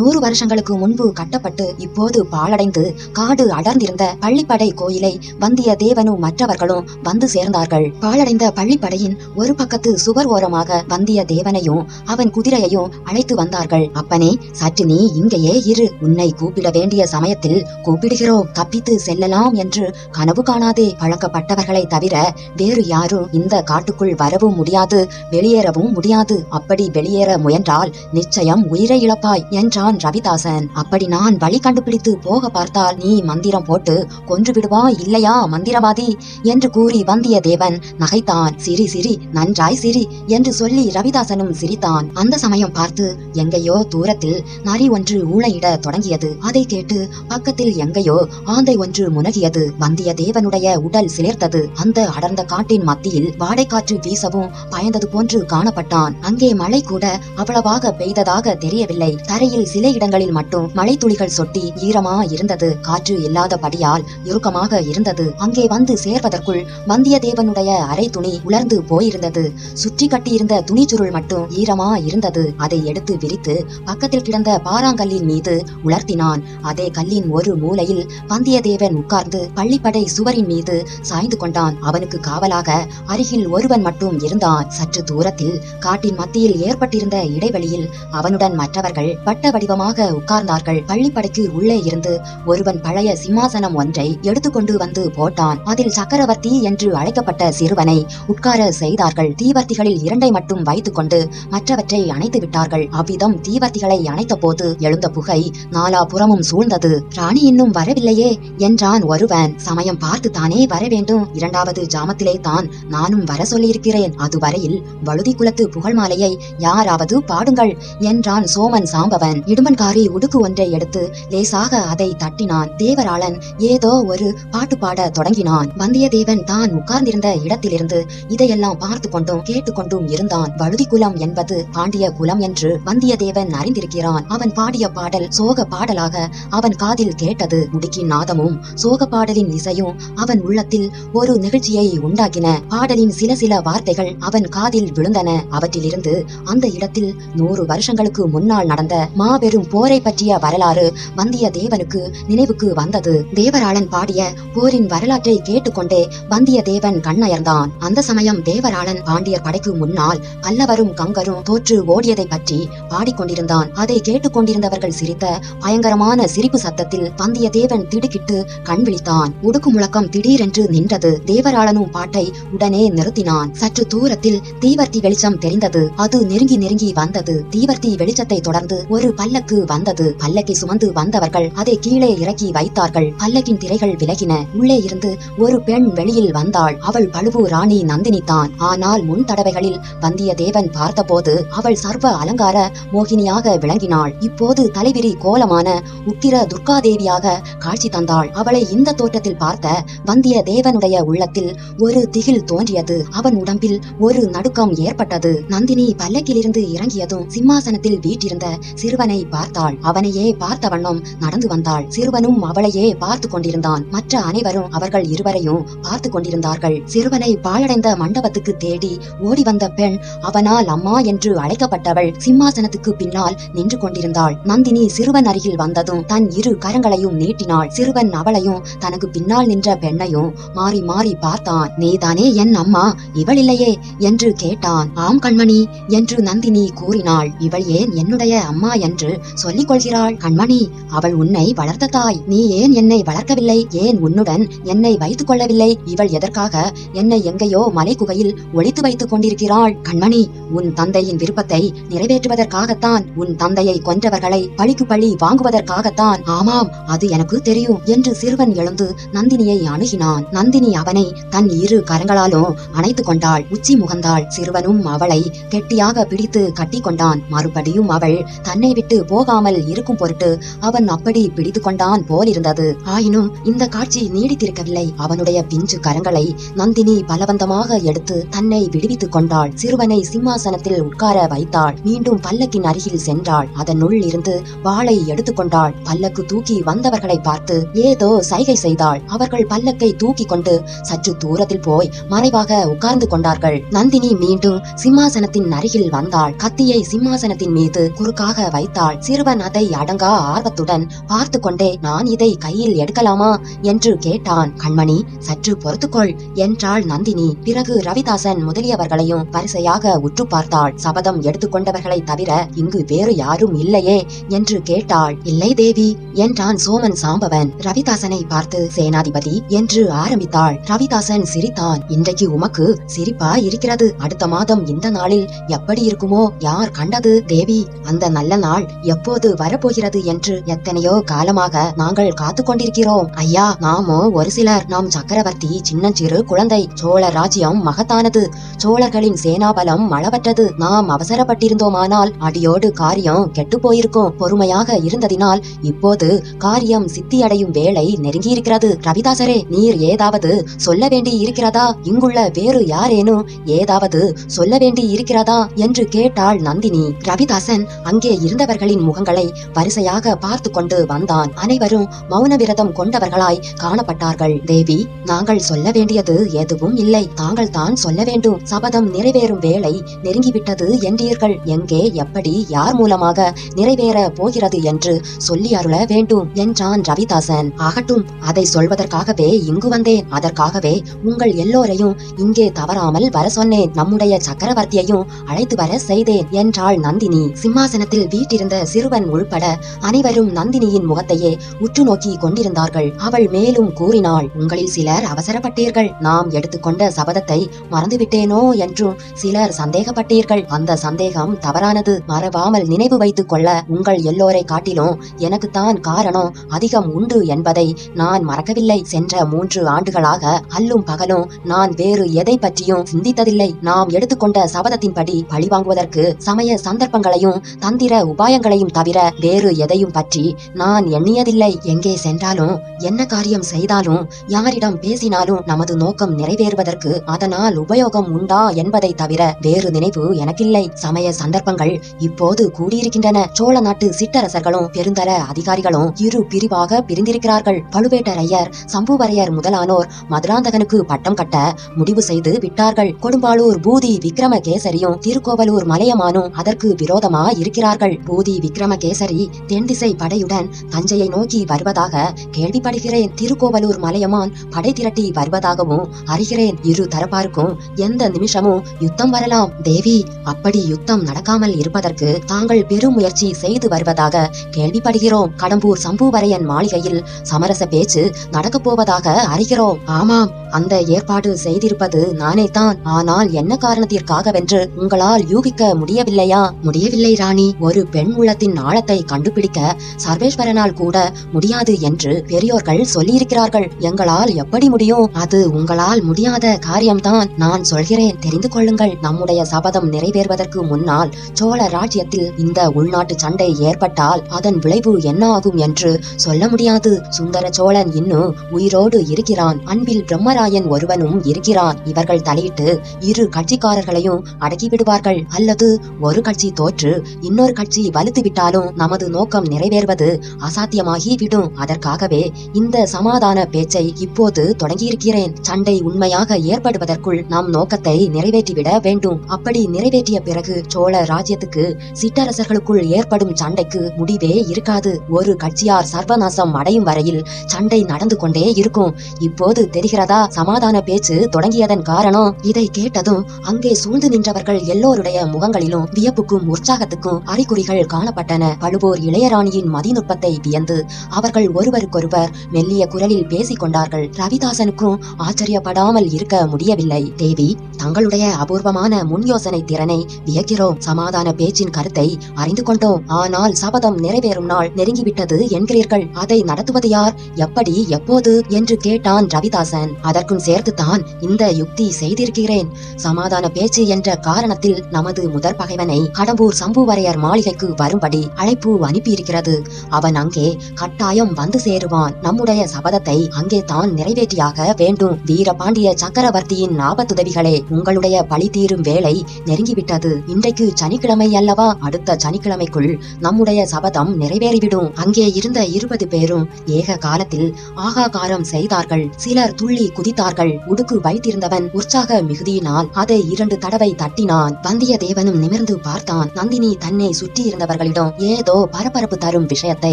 100 வருஷங்களுக்கு முன்பு கட்டப்பட்டு இப்போது பாழடைந்து காடு அடர்ந்திருந்த பள்ளிப்படை கோயிலை வந்தியத்தேவனும் மற்றவர்களும் வந்து சேர்ந்தார்கள். பாழடைந்த பள்ளிப்படையின் ஒரு பக்கத்து சுவர் ஓரமாக வந்தியத்தேவனையும் அவன் குதிரையையும் அழைத்து வந்தார்கள். அப்பனே, சற்று நீ இங்கேயே இரு. உன்னை கூப்பிட வேண்டிய சமயத்தில் கூப்பிடுகிறோம். தப்பித்து செல்லலாம் என்று கனவு காணாதே. பழக்கப்பட்டவர்களை தவிர வேறு யாரும் இந்த காட்டுக்குள் வரவும் முடியாது, வெளியேறவும் முடியாது. அப்படி வெளியேற முயன்றால் நிச்சயம் உயிரை இழப்பாய் என்றான் ரவிதாசன். அப்படி நான் வழி கண்டுபிடித்து போக பார்த்தால் நீ மந்திரம் போட்டு கொன்று விடுவாய் இல்லையா மந்திரவாதி என்று கூறி வந்தியத்தேவன் நகைத்தான். சிரி சிரி, நன்றாய் சிரி என்று சொல்லி ரவிதாசனும் சிரித்தான். அந்த சமயம் பார்த்து எங்கேயோ தூரத்தில் நரி ஒன்று ஊளையிட தொடங்கியது. அதை கேட்டு பக்கத்தில் எங்கேயோ ஆந்தை ஒன்று முனகியது. வந்தியத்தேவனுடைய உடல் சிலிர்த்தது. அந்த அடர்ந்த காட்டின் மத்தியில் வாடைக்காற்று வீசவும் பயந்தது போன்று காணப்பட்டான். அங்கே மழை கூட அவ்வளவாக பெய்ததாக தெரியவில்லை. தரையில் சில இடங்களில் மட்டும் மழை துளிகள் சொட்டி ஈரமா இருந்தது. காற்று இல்லாதபடியால் இறுக்கமாக இருந்தது. அங்கே வந்து சேர்வதற்குள் வந்தியத்தேவனுடைய அரை துணி உலர்ந்து போயிருந்தது. சுற்றி கட்டியிருந்த துணி சுருள் மட்டும் ஈரமா இருந்தது. அதை எடுத்து விரித்து பக்கத்தில் கிடந்த பாறாங்கல்லின் மீது உலர்த்தினான். அதே கல்லின் ஒரு மூலையில் வந்தியத்தேவன் உட்கார்ந்து பள்ளிப்படை சுவரின் மீது சாய்ந்து கொண்டான். அவனுக்கு காவலாக அருகில் ஒருவன் மட்டும் இருந்தான். சற்று தூரத்தில் காட்டின் மத்தியில் ஏற்பட்டிருந்த இடைவெளியில் அவனுடன் மற்றவர்கள் வட்ட வடிவமாக உட்கார்ந்தார்கள். பள்ளிப்படைக்கு உள்ளே இருந்து ஒருவன் பழைய சிம்மாசனம் ஒன்றை எடுத்துக்கொண்டு வந்து போட்டான். அதில் சக்கரவர்த்தி என்று அழைக்கப்பட்ட சிறுவனை உட்கார செய்தார்கள். தீவர்த்திகளில் 2 மட்டும் வைத்துக் கொண்டு மற்றவற்றை அணைத்து விட்டார்கள். அவ்விதம் தீவர்த்திகளை அணைத்த போது எழுந்த புகை நாலாபுறமும் சூழ்ந்தது. ராணி இன்னும் வரவில்லையே என்றான் ஒருவன். சமயம் பார்த்து தானே வர வேண்டும். 2வது ஜாமத்திலே தான் நானும் வர சொல்லியிருக்கிறேன். அதுவரையில் வழுதி குலத்து புகழ் மாலையை யாராவது பாடுங்கள் என்றான் சோமன் சாம்பவன். இடுமன்காரி உடுக்கு ஒன்றை எடுத்து லேசாக அதை தட்டினான். தேவராளன் ஏதோ ஒரு பாட்டு பாட தொடங்கினான். வந்தியத்தேவன் தான் உட்கார்ந்திருந்த இடத்திலிருந்து இதையெல்லாம் பார்த்து கொண்டும் கேட்டுக்கொண்டும் இருந்தான். வழுதி குலம் என்பது பாண்டிய குலம் என்று வந்தியத்தேவன் அறிந்திருக்கிறான். அவன் பாடிய பாடல் சோக பாடலாக அவன் காதில் கேட்டது. முடுக்கின் நாதமும் சோக பாடலின் இசையும் அவன் உள்ளத்தில் ஒரு நிகழ்ச்சியை உண்டாக்கின. பாடலின் சில வார்த்தைகள் அவன் காதில் விழுந்தன. அவற்றிலிருந்து அந்த இடத்தில் 100 வருஷங்களுக்கு முன்னால் நடந்த மாபெரும் போரை பற்றிய வரலாறு வந்தியத்தேவனுக்கு நினைவுக்கு வந்தது. தேவராளன் பாடிய போரின் வரலாற்றை கேட்டுக்கொண்டே வந்தியத்தேவன் கண்ணயர்ந்தான். அந்த சமயம் தேவராளன் பாண்டியர் படைக்கு முன்னால் பல்லவரும் கங்கரும் தோற்று ஓடியதை பற்றி பாடிக்கொண்டிருந்தான். அதை கேட்டுக்கொண்டிருந்தவர்கள் சிரித்த பயங்கரமான சிரிப்பு சத்தத்தில் வந்தியத்தேவன் திடுக்கிட்டு கண் விழித்தான். உடுக்கு முழக்கம் திடீரென்று நின்றது. தேவராளனும் பாட்டை உடனே நிறுத்தினான். சற்று தூரத்தில் தீவர்த்தி வெளிச்சம் தெரிந்தது. அது நெருங்கி நெருங்கி வந்தது. தீவர்த்தி வெளிச்சத்தை தொடர்ந்து ஒரு பல்லக்கு வந்தது. பல்லக்கை சுமந்து வந்தவர்கள் அதை கீழே இறக்கி வைத்தார்கள். பல்லக்கின் திரைகள் விலகின. உள்ளே இருந்து ஒரு பெண் வெளியில் வந்தாள். அவள் பழுவூர் ராணி நந்தினி தான். ஆனால் முன் தடவைகளில் வந்தியத்தேவன் பார்த்தபோது அவள் சர்வ அலங்கார மோகினியாக விளங்கினாள். இப்போது தலைவிரி கோலமான உக்கிர துர்காதேவியாக காட்சி தந்தாள். அவளை இந்த தோற்றத்தில் பார்த்த வந்தியத்தேவனுடைய உள்ளத்தில் ஒரு திகில் தோன்றியது. அவன் உடம்பில் ஒரு நடுக்கம் ஏற்பட்டது. நந்தினி பல்லக்கிலிருந்து இறங்கியதும் சிம்மாசனத்தில் வீற்றிருந்த சிறுவனை பார்த்தாள். அவனையே பார்த்த வண்ணம் நடந்து வந்தாள். சிறுவனும் அவளையே பார்த்து கொண்டிருந்தான். மற்ற அனைவரும் அவர்கள் இருவரையும் பார்த்து கொண்டிருந்தார்கள். சிறுவனை பாழடைந்த மண்டபத்துக்கு தேடி ஓடி வந்த பெண், அவனால் அம்மா என்று அழைக்கப்பட்டவள், சிம்மாசனத்துக்கு பின்னால் நின்று கொண்டிருந்தாள். நந்தினி சிறுவன் அருகில் வந்ததும் தன் 2 கரங்களையும் நீட்டினாள். சிறுவன் அவளையும் தனக்கு பின்னால் நின்ற பெண்ணையும் மாறி மாறி பார்த்தான். நீதானே என் அம்மா, இவள் இல்லையே என்று கேட்டான். ஆம் கண்மணி என்று நந்தினி கூறினாள். இவள் ஏன் என்னுடைய அம்மா என்று சொல்லிக் கொள்கிறாள்? கண்மணி, அவள் உன்னை வளர்த்த தாய். நீ ஏன் என்னை வளர்க்கவில்லை? ஏன் உன்னுடன் என்னை வைத்துக் கொள்ளவில்லை? இவள் எதற்காக என்னை எங்கேயோ மலை குகையில் ஒளித்து வைத்துக் கொண்டிருக்கிறாள்? கண்மணி, உன் தந்தையின் விருப்பத்தை நிறைவேற்றுவதற்காகத்தான். உன் தந்தையை கொன்றவர்களை பழிக்கு பழி வாங்குவதற்காகத்தான். ஆமாம், அது எனக்கு தெரியும் என்று சிறுவன் எழுந்து நந்தினியை அணுகினான். நந்தினி அவனை தன் 2 கரங்களாலும் அணைத்துக் கொண்டாள். உச்சி முகந்தாள். சிறுவனும் அவளை கெட்டியாக பிடித்து கட்டி கொண்டான். மறுபடியும் அவள் தன்னை விட்டு போகாமல் இருக்கும் பொருட்டு அவன் அப்படி பிடித்து கொண்டான் போலிருந்தது. ஆயினும் இந்த காட்சி நீடித்திருக்கவில்லை. அவனுடைய பிஞ்சு கரங்களை நந்தினி பலவந்தமாக எடுத்து தன்னை விடுவித்துக் கொண்டாள். சிறுவனை சிம்மாசனத்தில் உட்கார வைத்தாள். மீண்டும் பல்லக்கின் அருகில் சென்றாள். அதனுள் இருந்து வாளை எடுத்துக்கொண்டாள். பல்லக்கு தூக்கி வந்தவர்களை பார்த்து ஏதோ சைகை செய்தாள். அவர்கள் பல்லக்கை தூக்கி கொண்டு சற்று தூரத்தில் போய் மறைவாக உட்கார்ந்து கொண்டார்கள். நந்தினி மீண்டும் சிம்மாசனத்தின் அருகில் வந்தாள். கத்தியை சிம்மாசனத்தின் மீது குறுக்காக வைத்தாள். கேட்டாள். சிறுவன் அதை அடங்கா ஆர்வத்துடன் பார்த்து கொண்டே, நான் இதை கையில் எடுக்கலாமா என்று கேட்டான். கண்மணி, சற்று பொறுத்துக்கொள் என்றாள் நந்தினி. பிறகு ரவிதாசன் முதலியவர்களையும் வரிசையாக உற்று பார்த்தாள். சபதம் எடுத்துக்கொண்டவர்களை தவிர இங்கு வேறு யாரும் இல்லையே என்று கேட்டாள். இல்லை தேவி என்றான் சோமன் சாம்பவன். ரவிதாசனை பார்த்து சேனாதிபதி என்று ஆரம்பித்தாள். ரவிதாசன் சிரித்தான். இன்றைக்கு உமக்கு சிரிப்பா இருக்கிறது, அடுத்த மாதம் இந்த நாளில் எப்படி இருக்குமோ யார் கண்டது தேவி. அந்த நல்ல நாள் எப்போது வரப்போகிறது என்று எத்தனையோ காலமாக நாங்கள் காத்து கொண்டிருக்கிறோம் ஐயா. நாமோ ஒரு சிலர், நாம் சக்கரவர்த்தி சின்னஞ்சிறு குழந்தை. சோழ ராஜ்யம் மகத்தானது, சோழர்களின் சேனாபலம் அளவற்றது. நாம் அவசரப்பட்டிருந்தோமானால் அடியோடு காரியம் கெட்டு போயிருக்கும். பொறுமையாக இருந்ததினால் இப்போது காரியம் சித்தியடையும் வேளை நெருங்கியிருக்கிறது. ரவிதாசரே, நீர் ஏதாவது சொல்ல வேண்டி இருக்கிறதா? இங்குள்ள வேறு யாரேனும் ஏதாவது சொல்ல வேண்டி இருக்கிறதா என்று கேட்டாள் நந்தினி. ரவிதாசன் அங்கே இருந்தவர்களின் முகங்களை வரிசையாக பார்த்து கொண்டு வந்தான். அனைவரும் மௌன விரதம் கொண்டவர்களாய் காணப்பட்டார்கள். தேவி, நாங்கள் சொல்ல வேண்டியது எதுவும் இல்லை, தாங்கள் தான் சொல்ல வேண்டும். சபதம் நிறைவேறும் வேளை நெருங்கிவிட்டது என்றீர்கள். எங்கே, எப்படி, யார் மூலமாக நிறைவேற போகிறது என்று சொல்லி அருள வேண்டும் என்றான் ரவிதாசன். ஆகட்டும், அதை சொல்வதற்காகவே இங்கு வந்தேன். அதற்காகவே உங்கள் எல்லோரையும் இங்கே தவறாமல் வர சொன்னேன். நம்முடைய சக்கரவர்த்தியையும் அழைத்து வர செய்தேன் என்றாள் நந்தினி. சிம்மாசனத்தில் வீட்டிருந்த சிறுவன் உள்பட அனைவரும் நந்தினியின் முகத்தையே உற்று நோக்கி கொண்டிருந்தார்கள். அவள் மேலும் கூறினாள், உங்களில் சிலர் அவசரப்பட்டீர்கள். நாம் எடுத்துக்கொண்ட சபதத்தை மறந்துவிட்டேனோ என்றும் சிலர் சந்தேகப்பட்டீர்கள். அந்த சந்தேகம் தவறானது. மறவாமல் நினைவு வைத்துக் கொள்ள உங்கள் எல்லோரை காட்டிலும் எனக்குத்தான் காரணம் அதிகம் உண்டு என்பதை நான் மறக்கவில்லை. சென்ற 3 ஆண்டுகளாக அல்லும் பகலும் நான் வேறு எதை பற்றியும் சிந்தித்ததில்லை. நாம் எடுத்துக்கொண்ட சபதத்தின்படி பழிவாங்குவதற்கு சமய சந்தர்ப்பங்களையும் தந்திர உபாயங்களையும் தவிர வேறு எதையும் பற்றி நான் எண்ணியதில்லை. எங்கே சென்றாலும், என்ன காரியம் செய்தாலும், யாரிடம் பேசினாலும் நமது நோக்கம் நிறைவேறுவதற்கு அதனால் உபயோகம் உண்டா என்பதை தவிர வேறு நினைவு எனக்கில்லை. சமய சந்தர்ப்பங்கள் இப்போது கூடியிருக்கின்றன. சோழ நாட்டு சிற்றரசர்களும் பெருந்தர அதிகாரிகளும் இரு பிரிவாக பிரிந்திருக்கிறார்கள். பழுவேட்டரையர், சம்புவரையர் முதலானோர் மதுராந்தகனுக்கு பட்டம் கட்ட முடிவு செய்து விட்டார்கள். கொடும்பாளூர் பூதி விக்ரமகேசரியும் திருக்கோவலூர் மலையமானும் அதற்கு விரோதமா இருக்கிறார்கள். பூதி விக்ரமகேசரி தென்திசை படையுடன் தஞ்சையை நோக்கி வருவதாக கேள்விப்படுகிறேன். திருக்கோவலூர் மலையமான் படை திரட்டி வருவதாகவும் அறிகிறேன். இரு தரப்பாருக்கும் எந்த நிமிஷமும் யுத்தம் வரலாம். தேவி, அப்படி யுத்தம் நடக்காமல் இருப்பதற்கு தாங்கள் பெரும் முயற்சி செய்து வருவதாக கேள்விப்படுகிறோம். கடம்பூர் சம்புவரையன் மாளிகையில் சமரச பேச்சு நடக்கப் போவதாக அறிகிறோம். ஆமாம், அந்த ஏற்பாடு செய்திருப்பது நானே தான். ஆனால் என்ன காரணத்திற்காகவென்று உங்களால் யூகிக்க முடியவில்லையா? முடியவில்லை ராணி. ஒரு பெண் உள்ளத்தின் ஆழத்தை கண்டுபிடிக்க சர்வேஸ்வரனால் கூட முடியாது என்று பெரியோர்கள் சொல்லியிருக்கிறார்கள். எங்களால் எப்படி முடியும்? அது உங்களால் முடியாத காரியம்தான். நான் சொல்கிறேன், தெரிந்து கொள்ளுங்கள். நம்முடைய சபதம் நிறைவேறுவதற்கு முன்னால் சோழ ராஜ்யத்தில் இந்த உள்நாட்டு சண்டை ஏற்பட்டால் அதன் விளைவு என்ன ஆகும் என்று சொல்ல முடியாது. சுந்தர சோழன் இன்னும் உயிரோடு இருக்கிறான். அன்பில் பிரம்மராயன் ஒருவனும் இருக்கிறான். இவர்கள் தலையிட்டு இரு கட்சிக்காரர்களையும் அடக்கி விடுவார்கள். அல்லது ஒரு கட்சி தோற்று இன்னொரு கட்சி வலுத்து விட்டாலும் நமது நோக்கம் நிறைவேறுவது அசாத்தியமாகி விடும். அதற்காகவே இந்த சமாதான பேச்சை இப்போது தொடங்கியிருக்கிறேன். சண்டை உண்மையாக ஏற்படுவதற்குள் நம் நோக்கத்தை நிறைவேற்றிவிட வேண்டும். அப்படி நிறைவேற்றிய பிறகு சோழ ராஜ்யத்துக்கு சிற்றரசர்களுக்குள் ஏற்படும் சண்டைக்கு முடிவே இருக்காது. ஒரு கட்சியார் சர்வநாசம் அடையும் வரையில் சண்டை நடந்து கொண்டே இருக்கும். இப்போது தெரிகிறதா சமாதான பேச்சு தொடங்கியதன் காரணம்? இதை கேட்டதும் அங்கே சூழ்ந்து நின்றவர்கள் எல்லோருடைய முகங்களிலும் வியப்புக்கும் உற்சாகத்துக்கும் அறிகுறிகள் காணப்பட்டன. பழுவூர் இளையராணியின் மதிநுட்பத்தை வியந்து அவர்கள் ஒருவருக்கொருவர் மெல்லிய குரலில் பேசிக் கொண்டார்கள். ரவிதாசனுக்கும் ஆச்சரியப்படாமல் இருக்க முடியவில்லை. தேவி, தங்களுடைய அபூர்வமான முன் யோசனை திறனை வியக்கிறோம். சமாதான பேச்சின் கருத்தை அறிந்து கொண்டோம். ஆனால் சபதம் நிறைவேறும் நாள் நெருங்கிவிட்டது என்கிறீர்கள். அதை நடத்துவது யார், எப்படி, எப்போது என்று கேட்டான் ரவிதாசன். அதற்கும் சேர்த்துத்தான் இந்த யுக்தி செய்திருக்கிறேன். சமாதான பேச்சு என்ற காரணத்தில் நமது முதற் பகைவனை கடம்பூர் சம்புவரையர் மாளிகைக்கு வரும்படி அழைப்பு அனுப்பியிருக்கிறது. அவன் அங்கே கட்டாயம் வந்து சேருவான். நம்முடைய சபதத்தை அங்கே தான் நிறைவேற்றியாக வேண்டும். வீரபாண்டிய சக்கரவர்த்தியின் ஆபத்துதவிகளே, உங்களுடைய பழி தீரும் வேளை நெருங்கிவிட்டது. இன்றைக்கு சனிக்கிழமை அல்லவா? அடுத்த சனிக்கிழமைக்குள் நம்முடைய சபதம் நிறைவேறிவிடும். அங்கே இருந்த 20 பேரும் ஏக காலத்தில் ஆகாகாரம் செய்தார்கள். சிலர் துள்ளி குதி குதித்தார்கள். உடுக்கு வைத்திருந்தவன் உற்சாக மிகுதியினால் அதை 2 தடவை தட்டினான். வந்தியத்தேவனும் நிமிர்ந்து பார்த்தான். நந்தினி தன்னை சுற்றி இருந்தவர்களிடம் ஏதோ பரபரப்பு தரும் விஷயத்தை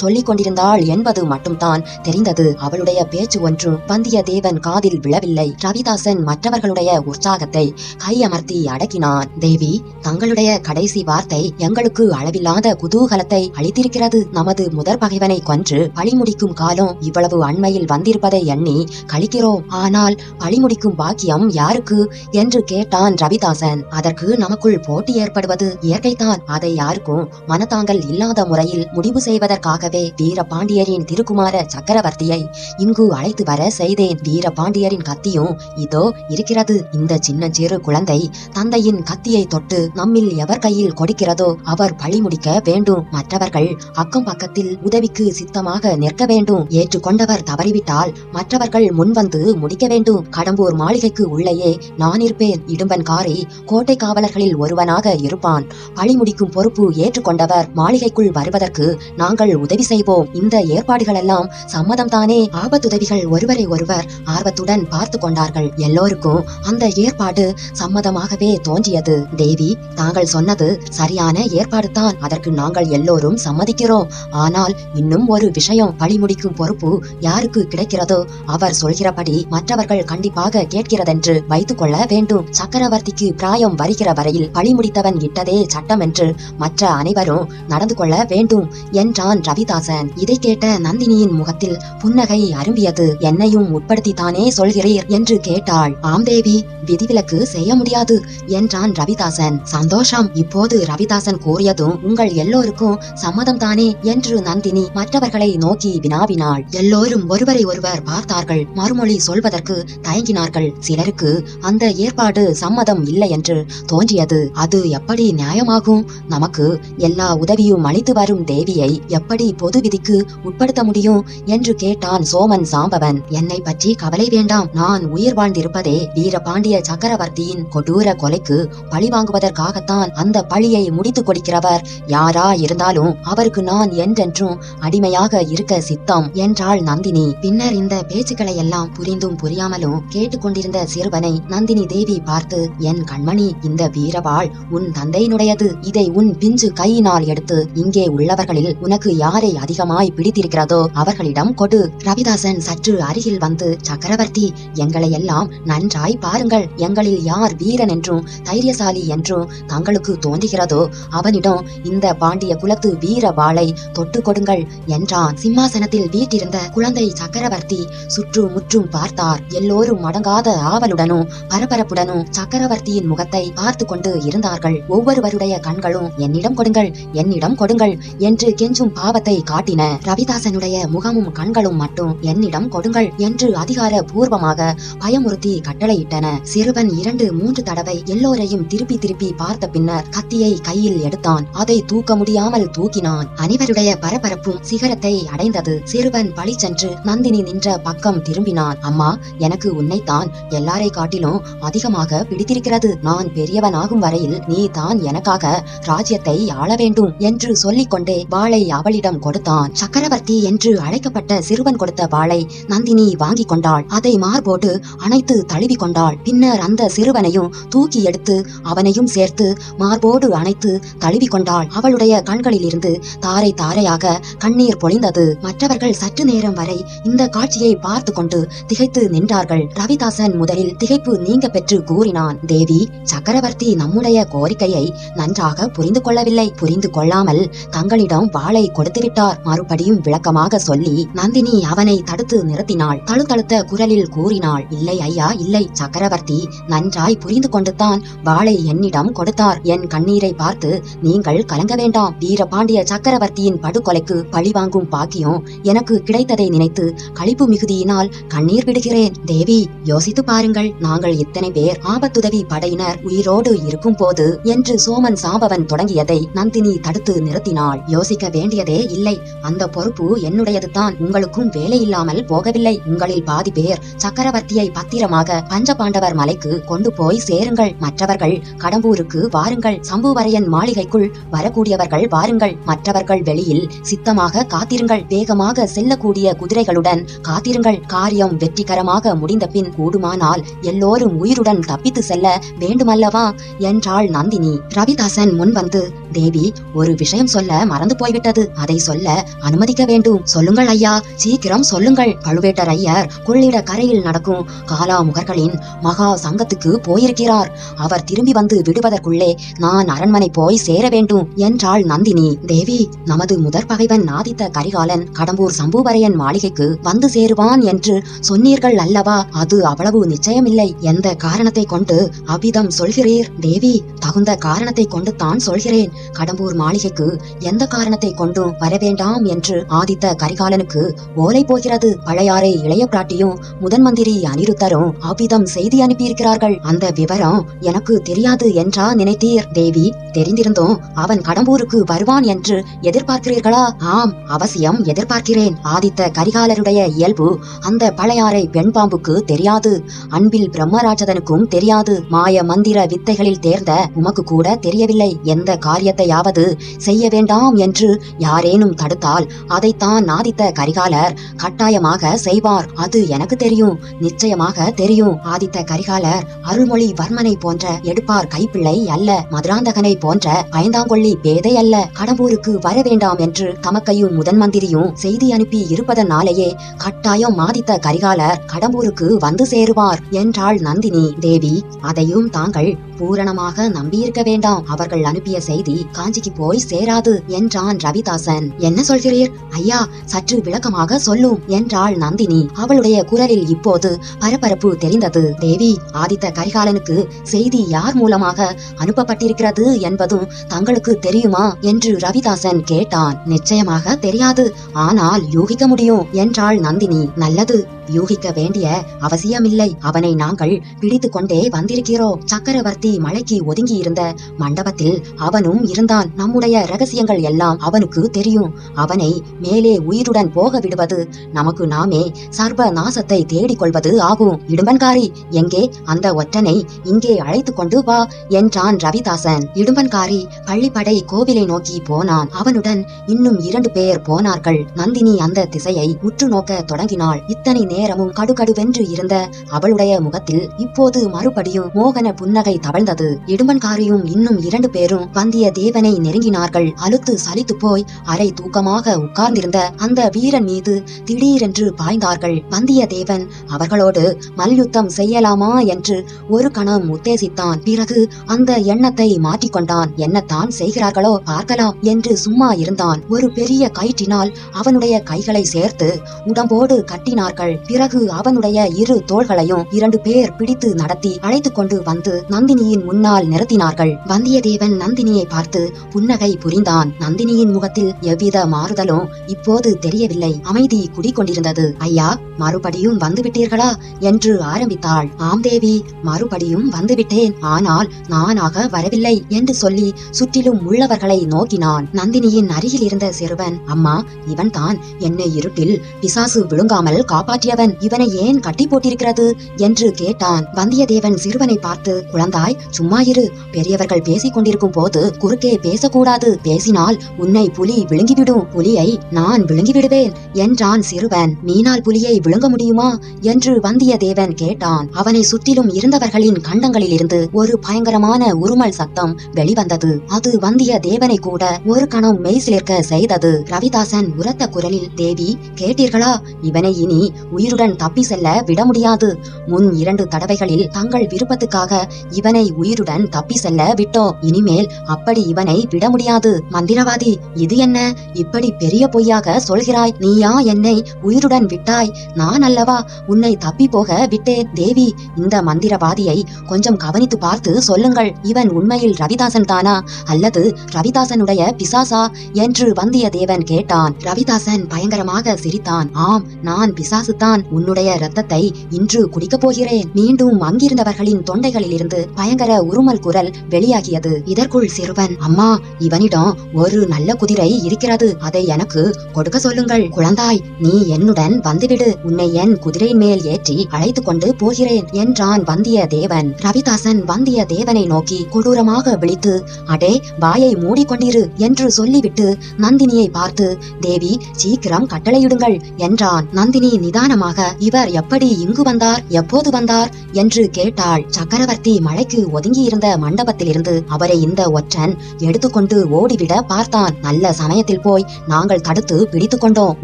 சொல்லிக் கொண்டிருந்தாள் என்பது மட்டும்தான் தெரிந்தது. அவளுடைய பேச்சு ஒன்றும் வந்தியத்தேவன் காதில் விழவில்லை. ரவிதாசன் மற்றவர்களுடைய உற்சாகத்தை கையமர்த்தி அடக்கினான். தேவி, தங்களுடைய கடைசி வார்த்தை எங்களுக்கு அளவில்லாத குதூகலத்தை அளித்திருக்கிறது. நமது முதற் பகைவனை கொன்று பழிமுடிக்கும் காலம் இவ்வளவு அண்மையில் வந்திருப்பதை எண்ணி கழிக்கிறோம். ஆனால் பழிமுடிக்கும் பாக்கியம் யாருக்கு என்று கேட்டான் ரவிதாசன். அதற்கு நமக்குள் போட்டி ஏற்படுவது இயற்கைதான். அதை யாருக்கும் மனத்தாங்கல் இல்லாத முறையில் முடிவு செய்வதற்காகவே வீரபாண்டியரின் திருக்குமார சக்கரவர்த்தியை இங்கு அழைத்து வர செய்தேன். வீரபாண்டியரின் கத்தியும் இதோ இருக்கிறது. இந்த சின்னஞ்சிறு குழந்தை தந்தையின் கத்தியை தொட்டு நம்மில் எவர் கையில் கொடுக்கிறதோ அவர் பழி முடிக்க வேண்டும். மற்றவர்கள் அக்கம் பக்கத்தில் உதவிக்கு சித்தமாக நிற்க வேண்டும். ஏற்றுக்கொண்டவர் தவறிவிட்டால் மற்றவர்கள் முன்வந்து முடிக்க வேண்டும். கடம்பூர் மாளிகைக்கு உள்ளேயே நான் இருப்பேன். இடும்பன்காரி கோட்டை காவலர்களில் ஒருவனாக இருப்பான். பழி முடிக்கும் பொறுப்பு ஏற்றுக்கொண்டவர் மாளிகைக்குள் வருவதற்கு நாங்கள் உதவி செய்வோம். இந்த ஏற்பாடுகளெல்லாம் சம்மதம்தானே? ஆபத்துதவிகள் ஒருவரை ஒருவர் ஆர்வத்துடன் பார்த்து கொண்டார்கள். எல்லோருக்கும் அந்த ஏற்பாடு சம்மதமாகவே தோன்றியது. தேவி, தாங்கள் சொன்னது சரியான ஏற்பாடு தான். அதற்கு நாங்கள் எல்லோரும் சம்மதிக்கிறோம். ஆனால் இன்னும் ஒரு விஷயம். பழி முடிக்கும் பொறுப்பு யாருக்கு கிடைக்கிறதோ அவர் சொல்கிறபடி மற்றவர்கள் கண்டிப்பாக கேட்கிறதென்று வைத்துக் கொள்ள வேண்டும். சக்கரவர்த்திக்கு பிராயம் வருகிற வரையில் பழி முடித்தவன் இட்டதே சட்டம் என்று மற்ற அனைவரும் நடந்து கொள்ள வேண்டும் என்றான் ரவிதாசன். இதை கேட்ட நந்தினியின் முகத்தில் புன்னகை அரும்பியது. என்னையும் உட்படுத்தித்தானே சொல்கிறீர் என்று கேட்டாள். ஆம் தேவி, விதிவிலக்கு செய்ய முடியாது என்றான் ரவிதாசன். சந்தோஷம். இப்போது ரவிதாசன் கூறியதும் உங்கள் எல்லோருக்கும் சம்மதம் தானே என்று நந்தினி மற்றவர்களை நோக்கி வினாவினாள். எல்லோரும் ஒருவரை ஒருவர் பார்த்தார்கள். மறுமொழி சொல்வதற்கு தயங்கினார்கள். சிலருக்கு அந்த ஏற்பாடு சம்மதம் இல்லை என்று தோன்றியது. அது எப்படி நியாயமாகும்? நமக்கு எல்லா உதவியும் அளித்து வரும் தேவியை எப்படி பொது விதிக்கு உட்படுத்த முடியும் என்று கேட்டான் சோமன் சாம்பவன். என்னை பற்றி கவலை வேண்டாம். நான் உயிர் வாழ்ந்திருப்பதே வீரபாண்டிய சக்கரவர்த்தியின் கொடூர கொலைக்கு பழி வாங்குவதற்காகத்தான். அந்த பழியை முடித்துக் கொடுக்கிறவர் யாரா இருந்தாலும் அவருக்கு நான் என்றென்றும் அடிமையாக இருக்க சித்தம் என்றாள் நந்தினி. பின்னர் இந்த பேச்சுக்களை எல்லாம் புரிந்தும் புரியாமலும் கேட்டுக்கொண்டிருந்த சிறுவனை நந்தினி தேவி பார்த்து, என் கண்மணி, இந்த வீரவாள் உன் தந்தையினுடையது. இதை உன் பிஞ்சு கையினால் எடுத்து இங்கே உள்ளவர்களில் உனக்கு யாரை அதிகமாய் பிடித்திருக்கிறதோ அவர்களிடம் கொடு. ரவிதாசன் சற்று அருகில் வந்து, சக்கரவர்த்தி, எங்களை எல்லாம் நன்றாய் பாருங்கள். எங்களில் யார் வீரன் என்றும் தைரியசாலி என்றும் தங்களுக்கு தோன்றுகிறதோ அவனிடம் இந்த பாண்டிய குலத்து வீர வாளை தொட்டு கொடுங்கள் என்றான். சிம்மாசனத்தில் வீட்டிருந்த குழந்தை சக்கரவர்த்தி சுற்று முற்றும் பார்த்தார். எல்லோரும் அடங்காத ஆவலுடனும் பரபரப்புடனும் சக்கரவர்த்தியின் முகத்தை பார்த்து கொண்டு இருந்தார்கள். ஒவ்வொருவருடைய கண்களும் என்னிடம் கொடுங்கள், என்னிடம் கொடுங்கள் என்று கெஞ்சும் பாவத்தை காட்டின. ரவிதாசனுடைய முகமும் கண்களும் மட்டும் என்னிடம் கொடுங்கள் என்று அதிகார பூர்வமாக பயமுறுத்தி கட்டளையிட்டன. சிறுவன் 2-3 தடவை எல்லோரையும் திருப்பி திருப்பி பார்த்த பின்னர் கத்தியை கையில் எடுத்தான். அதை தூக்க முடியாமல் தூக்கினான். அனைவருடைய பரபரப்பும் சிகரத்தை அடைந்தது. சிறுவன் பழிச்சென்று நந்தினி நின்ற பக்கம் திரும்பினான். அம்மா, எனக்கு உன்னைத்தான் எல்லாரை காட்டிலும் அதிகமாக பிடித்திருக்கிறது. நான் பெரியவனாகும் வரையில் நீ தான் எனக்காக ராஜ்யத்தை ஆள வேண்டும் என்று சொல்லிக் கொண்டே வாளை அவளிடம் கொடுத்தான். சக்கரவர்த்தி என்று அழைக்கப்பட்ட சிறுவன் கொடுத்த வாளை நந்தினி வாங்கி கொண்டாள். அதை மார்போடு அணைத்து தழுவி கொண்டாள். பின்னர் அந்த சிறுவனையும் தூக்கி எடுத்து அவனையும் சேர்த்து மார்போடு அணைத்து தழுவி கொண்டாள். அவளுடைய கண்களிலிருந்து தாரை தாரையாக கண்ணீர் பொழிந்தது. மற்றவர்கள் சற்று நேரம் வரை இந்த காட்சியை பார்த்து கொண்டு திகைத்து நின்றார்கள். ரவிதாசன் முதலில் திகைப்பு நீங்க பெற்று கூறினான், தேவி, சக்கரவர்த்தி நம்முடைய கோரிக்கையை நன்றாக புரிந்து கொள்ளவில்லை. புரிந்து கொள்ளாமல் தங்களிடம் வாளை கொடுத்து விட்டார். மறுபடியும் விளக்கமாக சொல்லி நந்தினி அவனை தடுத்து நிறுத்தினாள். தழுத்தழுத்த குரலில் கூறினாள், இல்லை ஐயா, இல்லை. சக்கரவர்த்தி நன்றாய் புரிந்து கொண்டுதான் வாளை என்னிடம் கொடுத்தார். என் கண்ணீரை பார்த்து நீங்கள் கலங்க வேண்டாம். வீரபாண்டிய சக்கரவர்த்தியின் படுகொலைக்கு பழிவாங்கும் பாக்கியம் எனக்கு கிடைத்ததை நினைத்து களிப்பு மிகுதியினால் கண்ணீர் விடுகிறேன். தேவி, யோசித்து பாருங்கள். நாங்கள் இத்தனை பேர் ஆபத்துதவி படையினர் உயிரோடு இருக்கும் போது என்று சோமன் சாம்பவன் தொடங்கியதை நந்தினி தடுத்து நிறுத்தினாள். யோசிக்க வேண்டியதே இல்லை. அந்த பொறுப்பு என்னுடையது தான். உங்களுக்கும் வேலை இல்லாமல் போகவில்லை. உங்களில் பாதி பேர் சக்கரவர்த்தியை பத்திரமாக பஞ்சபாண்டவர் மலைக்கு கொண்டு போய் சேருங்கள். மற்றவர்கள் கடம்பூருக்கு வாருங்கள். சம்புவரையன் மாளிகைக்குள் வரக்கூடியவர்கள் வாருங்கள். மற்றவர்கள் வெளியில் சித்தமாக காத்திருங்கள். வேகமாக செல்லக்கூடிய குதிரைகளுடன் காத்திருங்கள். காரியம் வெற்றிகரமாக வெற்றிகரமாக முடிந்த பின் கூடுமானால் எல்லோரும் உயிருடன் தப்பித்து செல்ல வேண்டுமல்லவா என்றாள் நந்தினி. ரவிதாசன் முன் வந்து, தேவி, ஒரு விஷயம் சொல்ல மறந்து போய்விட்டது, அதை சொல்ல அனுமதிக்க வேண்டும். சொல்லுங்கள் ஐயா, சீக்கிரம் சொல்லுங்கள். பழுவேட்டரையர் கொள்ளிட கரையில் நடக்கும் காலாமுகர்களின் மகா சங்கத்துக்கு போயிருக்கிறார். அவர் திரும்பி வந்து விடுவதற்குள்ளே நான் அரண்மனை போய் சேர வேண்டும் என்றாள் நந்தினி. தேவி, நமது முதற் பகைவன் ஆதித்த கரிகாலன் கடம்பூர் சம்புவரையன் மாளிகைக்கு வந்து சேருவான் என்று சொன்னீர்கள் அல்லவா? அது அவ்வளவு நிச்சயமில்லை. எந்த காரணத்தை கொண்டு அவ்விதம் சொல்கிறீர்? தேவி, தகுந்த காரணத்தை கொண்டு தான் சொல்கிறேன். கடம்பூர் மாளிகைக்கு எந்த காரணத்தை கொண்டும் வரவேண்டாம் என்று ஆதித்த கரிகாலனுக்கு ஓலை போகிறது. பழையாறை இளைய பிராட்டியும் முதன் மந்திரி அனிருத்தரும் அவ்விதம் செய்தி அனுப்பியிருக்கிறார்கள். அந்த விவரம் எனக்கு தெரியாது என்றா நினைத்தீர்? தேவி, தெரிந்திருந்தும் அவன் கடம்பூருக்கு வருவான் என்று எதிர்பார்க்கிறீர்களா? ஆம், அவசியம் எதிர்பார்க்கிறேன். ஆதித்த கரிகாலருடைய இயல்பு அந்த பழையாறை பெண் பாம்புக்கு தெரியாது, அன்பில் பிரம்மராட்சதனுக்கும் தெரியாது, மாய மந்திர வித்தைகளில் தேர்ந்த உமக்கு கூட தெரியவில்லை. எந்த காரியத்தையாவது செய்ய வேண்டாம் என்று யாரேனும் தடுத்தால் அதைத்தான் ஆதித்த கரிகாலர் கட்டாயமாக செய்வார். அது எனக்கு தெரியும், நிச்சயமாக தெரியும். ஆதித்த கரிகாலர் அருள்மொழி வர்மனை போன்ற எடுப்பார் கைப்பிள்ளை அல்ல, மதுராந்தகனை போன்ற பயந்தாங்கொள்ளி பேதை அல்ல. கடம்பூருக்கு வர வேண்டாம் என்று தமக்கையும் முதன் மந்திரியும் செய்தி அனுப்பி இருப்பதனாலேயே கட்டாயம் ஆதித்த கரிகாலர் கடம்பூருக்கு வந்து சேருவார் என்றாள் நந்தினி. தேவி, அதையும் தாங்கள் பூரணமாக நம்பியிருக்க வேண்டாம். அவர்கள் அனுப்பிய செய்தி காஞ்சிக்கு போய் சேராது என்றான் ரவிதாசன். என்ன சொல்கிறீர் ஐயா? சற்று விளக்கமாக சொல்லும் என்றாள் நந்தினி. அவளுடைய குரலில் இப்போது பரபரப்பு தெரிந்தது. தேவி, ஆதித்த கரிகாலனுக்கு செய்தி யார் மூலமாக அனுப்பப்பட்டிருக்கிறது என்பதும் தங்களுக்கு தெரியுமா என்று ரவிதாசன் கேட்டான். நிச்சயமாக தெரியாது, ஆனால் யூகிக்க முடியும் என்றாள் நந்தினி. நல்லது, யூகிக்க வேண்டிய அவசியமில்லை. அவனை நாங்கள் பிடித்து கொண்டே வந்திருக்கிறோம். சக்கரவர்த்தி மலைக்கு ஒதுங்கி இருந்த மண்டபத்தில் அவனும் இருந்தான். நம்முடைய ரகசியங்கள் எல்லாம் அவனுக்கு தெரியும். அவனை மேலே உயிருடன் போக விடுவது நமக்கு நாமே சர்வ நாசத்தை தேடிக்கொள்வது ஆகும். இடும்பன்காரி, எங்கே? அந்த ஒற்றனை இங்கே அழைத்து கொண்டு வா என்றான் ரவிதாசன். இடும்பன்காரி பள்ளிப்படை கோவிலை நோக்கி போனான். அவனுடன் இன்னும் 2 பேர் போனார்கள். நந்தினி அந்த திசையை உற்று நோக்க தொடங்கினாள். இத்தனை நேரமும் கடுகடுவென்று இருந்த அவளுடைய முகத்தில் இப்போது மறுபடியும் மோகன புன்னகை தவழ்ந்தது. இடும்பன்காரியும் இன்னும் 2 பேரும் வந்தியத்தேவனை நெருங்கினார்கள். அலுத்து சலித்து போய் அரை தூக்கமாக உட்கார்ந்திருந்த அந்த வீரன் மீது திடீரென்று பாய்ந்தார்கள். வந்தியத்தேவன் அவர்களோடு மல்யுத்தம் செய்யலாமா என்று ஒரு கணம் உத்தேசித்தான். பிறகு அந்த எண்ணத்தை மாற்றிக்கொண்டான். என்னத்தான் செய்கிறார்களோ பார்க்கலாம் என்று சும்மா இருந்தான். ஒரு பெரிய கயிற்றினால் அவனுடைய கைகளை சேர்த்து உடம்போடு கட்டினார்கள். பிறகு அவனுடைய 2 தோள்களையும் 2 பேர் பிடித்து நடத்தி அழைத்து கொண்டு வந்து நந்தினியின் முன்னால் நிறுத்தினார்கள். வந்தியத்தேவன் நந்தினியை பார்த்து புன்னகை புரிந்தான். நந்தினியின் முகத்தில் எவ்வித மாறுதலும் இப்போது தெரியவில்லை. அமைதி குடிக்கொண்டிருந்தது. ஐயா, மறுபடியும் வந்துவிட்டீர்களா என்று ஆரம்பித்தாள். ஆம் தேவி, மறுபடியும் வந்துவிட்டேன். ஆனால் நானாக வரவில்லை என்று சொல்லி சுற்றிலும் உள்ளவர்களை நோக்கினான். நந்தினியின் அருகில் இருந்த சிறுவன், அம்மா, இவன்தான் என்னை இருட்டில் பிசாசு விழுங்காமல் காப்பாற்றியவன். இவனை ஏன் கட்டி போட்டிருக்கிறது என்று கேட்டான். வந்தியத்தேவன் சிறுவனை பார்த்து, குழந்தாய், சும்மா இரு. பெரியவர்கள் பேசிக் கொண்டிருக்கும் போது குறுக்கே பேசக்கூடாது. பேசினால் உன்னை புலி விழுங்கிவிடும். புலியை நான் விழுங்கிவிடுவேன் என்றான் சிறுவன். மீனால் புலியை விழுங்க முடியுமா என்று வந்தியத்தேவன் கேட்டான். அவனை சுற்றிலும் இருந்தவர்களின் கண்டங்களில் இருந்து ஒரு பயங்கரமான உருமல் சத்தம் வெளிவந்தது. அது வந்தியத்தேவனை கூட ஒரு கணம் மெய் சிலிர்க்க செய்தது. ரவிதாசன் உரத்த குரலில், தேவி, கேட்டீர்களா? இவனை இனி உயிருடன் தப்பி செல்ல விட முடியாது. முன் 2 தடவைகளில் தங்கள் விருப்பத்துக்காக இவனை உயிருடன் தப்பி செல்ல விட்டோம். இனிமேல் அப்படி இவனை விட முடியாது. மந்திரவாதி, இது என்ன இப்படி பெரிய பொய்யாக சொல்கிறாய்? நீயா என்னை உயிருடன் விட்டாய்? நான் அல்லவா உன்னை தப்பி போக விட்டேன். தேவி, இந்த மந்திரவாதியை கொஞ்சம் கவனித்து பார்த்து சொல்லுங்கள். இவன் உண்மையில் ரவிதாசன் தானா அல்லது ரவிதாசனுடைய பிசாசா என்று வந்தியத்தேவன் கேட்டான். ரவிதாசன் பயங்கரமாக சிரித்தான். ஆம், நான் பிசாசுதான். உன்னுடைய இரத்தத்தை இன்று குடிக்கப் போகிறேன். மீண்டும் அங்கிருந்தவர்களின் தொண்டைகளில் இருந்து பயங்கர உருமல் குரல் வெளியாகியது. இதற்குள் சிறுவன், அம்மா, இவனிடம் ஒரு நல்ல குதிரை இருக்கிறது, அதை எனக்கு கொடுக்க சொல்லுங்கள். குழந்தாய், நீ என்னுடன் வந்துவிடு, உன்னை என் குதிரையின் மேல் ஏற்றி அழைத்து கொண்டு போகிறேன் என்றான் வந்தியத்தேவன். ரவிதாசன் வந்தியத்தேவனை நோக்கி கொடூரமாக விழித்து, அடே, வாயை மூடிக்கொண்டிரு என்று சொல்லிவிட்டு நந்தினியை பார்த்து, தேவி, சீக்கிரம் கட்டளையிடுங்கள் என்றான். நந்தினி நிதானமாக, இவர் எப்படி இங்கு வந்தார், எப்போது வந்தார் என்று கேட்டாள். சக்கரவர்த்தி மழைக்கு ஒதுங்கியிருந்த மண்டபத்திலிருந்து அவரை இந்த ஒற்றன் எடுத்துக்கொண்டு ஓடிவிட பார்த்தான். நல்ல சமயத்தில் போய் நாங்கள் தடுத்து பிடித்துக் கொண்டோம்.